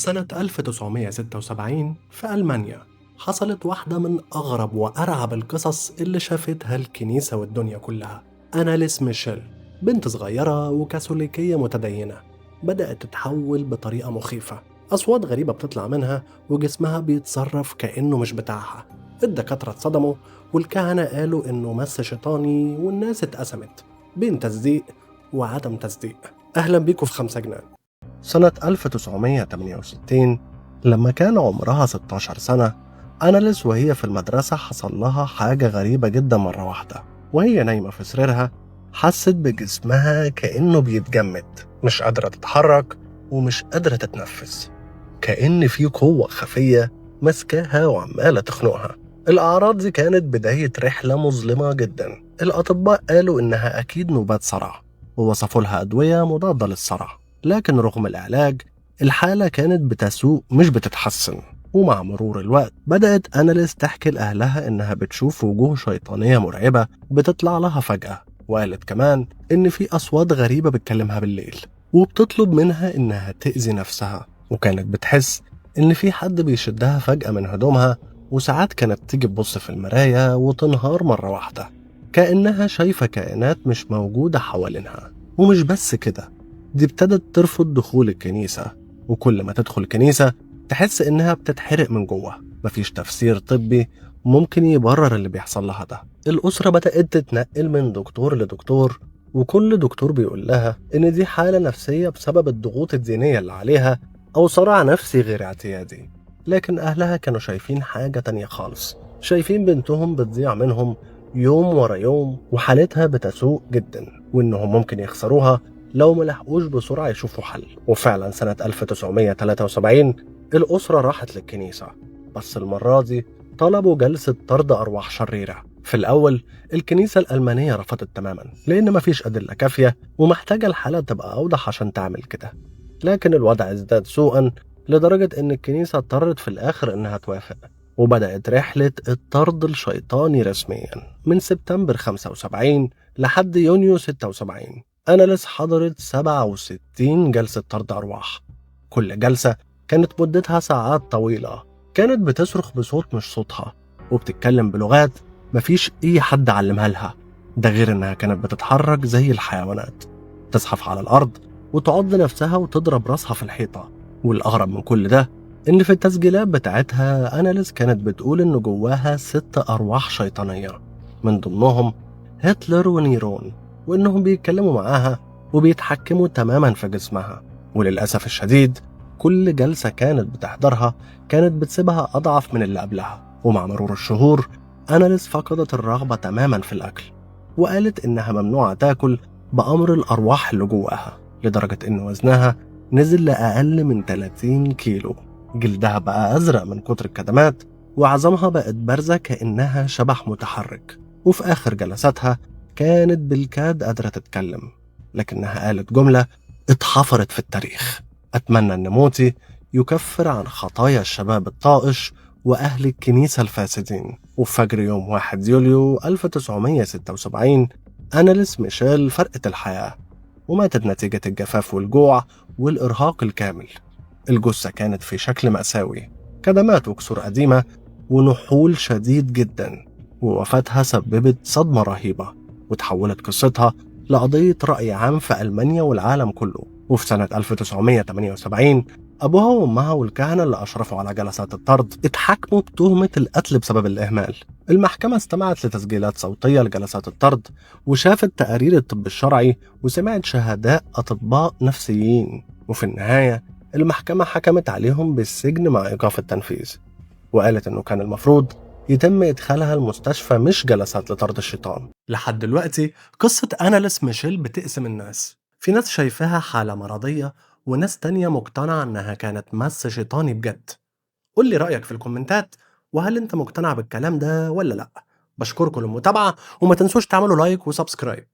سنة 1976 في ألمانيا حصلت واحدة من أغرب وأرعب القصص اللي شافتها الكنيسة والدنيا كلها. أناليس ميشيل، بنت صغيرة وكاثوليكية متدينة، بدأت تتحول بطريقة مخيفة. أصوات غريبة بتطلع منها وجسمها بيتصرف كأنه مش بتاعها. الدكاترة اتصدموا والكهنة قالوا إنه مس شيطاني، والناس اتقسمت بين تصديق وعدم تصديق. أهلا بيكم في 5 جنيه. سنة 1968 لما كان عمرها 16 سنة، أناليس وهي في المدرسة حصل لها حاجة غريبة جدا. مرة واحدة وهي نايمة في سريرها حست بجسمها كأنه بيتجمد، مش قادرة تتحرك ومش قادرة تتنفس، كأن في قوة خفية ماسكاها وعمالة تخنقها. الأعراض دي كانت بداية رحلة مظلمة جدا. الأطباء قالوا إنها أكيد نوبات صرع ووصفوا لها أدوية مضادة للصرع، لكن رغم العلاج الحالة كانت بتسوء مش بتتحسن. ومع مرور الوقت بدأت أناليس تحكي لأهلها إنها بتشوف وجوه شيطانية مرعبة بتطلع لها فجأة، وقالت كمان إن في أصوات غريبة بتكلمها بالليل وبتطلب منها إنها تأذي نفسها، وكانت بتحس إن في حد بيشدها فجأة من هدومها. وساعات كانت تيجي تبص في المراية وتنهار مرة واحدة كأنها شايفة كائنات مش موجودة حوالينها. ومش بس كده، دي ابتدت ترفض دخول الكنيسة، وكل ما تدخل الكنيسة تحس إنها بتتحرق من جوه. مفيش تفسير طبي ممكن يبرر اللي بيحصل لها ده. الأسرة بدأت تتنقل من دكتور لدكتور، وكل دكتور بيقول لها إن دي حالة نفسية بسبب الضغوط الدينية اللي عليها أو صراع نفسي غير اعتيادي. لكن أهلها كانوا شايفين حاجة تانية خالص، شايفين بنتهم بتضيع منهم يوم ورا يوم وحالتها بتسوء جدا، وإنهم ممكن يخسروها لو ملحقوش بسرعة يشوفوا حل. وفعلا سنة 1973 الأسرة راحت للكنيسة، بس المرة دي طلبوا جلسة طرد أرواح شريرة. في الأول الكنيسة الألمانية رفضت تماما لأن مفيش أدلة كافية ومحتاجة الحالة تبقى أوضح عشان تعمل كده، لكن الوضع ازداد سوءا لدرجة إن الكنيسة اضطرت في الآخر إنها توافق. وبدأت رحلة الطرد الشيطاني رسميا من سبتمبر 75 لحد يونيو 76. أناليس حضرت 67 جلسة طرد أرواح. كل جلسة كانت مدتها ساعات طويلة. كانت بتصرخ بصوت مش صوتها وبتتكلم بلغات مفيش أي حد علمها لها. ده غير إنها كانت بتتحرك زي الحيوانات، تزحف على الأرض وتعض نفسها وتضرب راسها في الحيطة. والأغرب من كل ده إن في التسجيلات بتاعتها أناليس كانت بتقول إن جواها 6 أرواح شيطانية، من ضمنهم هتلر ونيرون، وإنهم بيتكلموا معاها وبيتحكموا تماما في جسمها. وللأسف الشديد كل جلسة كانت بتحضرها كانت بتسيبها أضعف من اللي قبلها. ومع مرور الشهور أناليس فقدت الرغبة تماما في الأكل، وقالت إنها ممنوعة تاكل بأمر الأرواح اللي جواها، لدرجة إن وزنها نزل لأقل من 30 كيلو. جلدها بقى أزرق من كتر الكدمات، وعظامها بقت بارزة كأنها شبح متحرك. وفي آخر جلساتها كانت بالكاد قادرة تتكلم، لكنها قالت جملة اتحفرت في التاريخ: أتمنى أن موتي يكفر عن خطايا الشباب الطائش وأهل الكنيسة الفاسدين. وفي فجر يوم 1 يوليو 1976 أناليس ميشيل فرقت الحياة وماتت نتيجة الجفاف والجوع والإرهاق الكامل. الجثة كانت في شكل مأساوي، كدمات وكسور قديمة ونحول شديد جدا. ووفاتها سببت صدمة رهيبة وتحولت قصتها لقضية رأي عام في ألمانيا والعالم كله. وفي سنة 1978 أبوها وأمها والكهنة اللي أشرفوا على جلسات الطرد اتحاكموا بتهمة القتل بسبب الإهمال. المحكمة استمعت لتسجيلات صوتية لجلسات الطرد وشافت تقارير الطب الشرعي وسمعت شهادات أطباء نفسيين. وفي النهاية المحكمة حكمت عليهم بالسجن مع إيقاف التنفيذ، وقالت إنه كان المفروض يتم إدخالها المستشفى مش جلسات لطرد الشيطان. لحد دلوقتي قصة أناليس ميشيل بتقسم الناس، في ناس شايفاها حالة مرضية وناس تانية مقتنعة إنها كانت مس شيطاني بجد. قول لي رأيك في الكومنتات، وهل أنت مقتنع بالكلام ده ولا لأ؟ بشكركم للمتابعة، وما تنسوش تعملوا لايك وسبسكرايب.